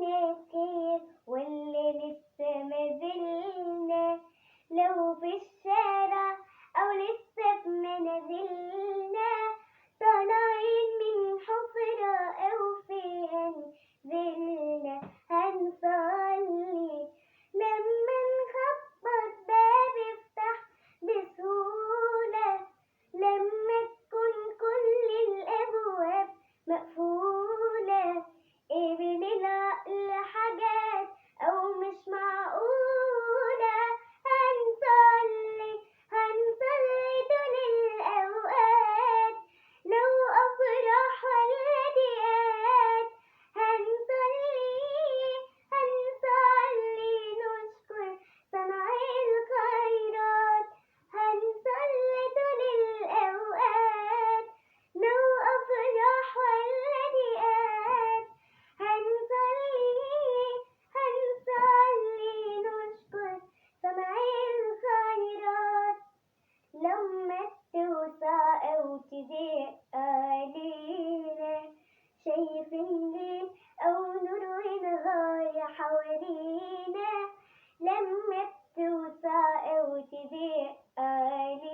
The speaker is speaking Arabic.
نخير واللي لسه ما زلنا، لو في الشارع أو لسه في منازلنا، طالعين من حفرة أو فيها زلنا. هنصلي لما نخبط باب يفتح بسهولة، لما تكون كل الابواب مقفولة، قبل العقل حاجات او مش معقولة. هنصلي طول الاوقات، لو افراح ولا ضيقات. هنصلي نشكر صانع الخيرات. هنصلي طول الاوقات، لو افراح ولا ضيقات. هنصلي نشكر صانع الخيرات، لما بتوسع أو تضيق علينا، شايفين ليل أو نور ونهار حوالينا. لما بتوسع أو تضيق علينا،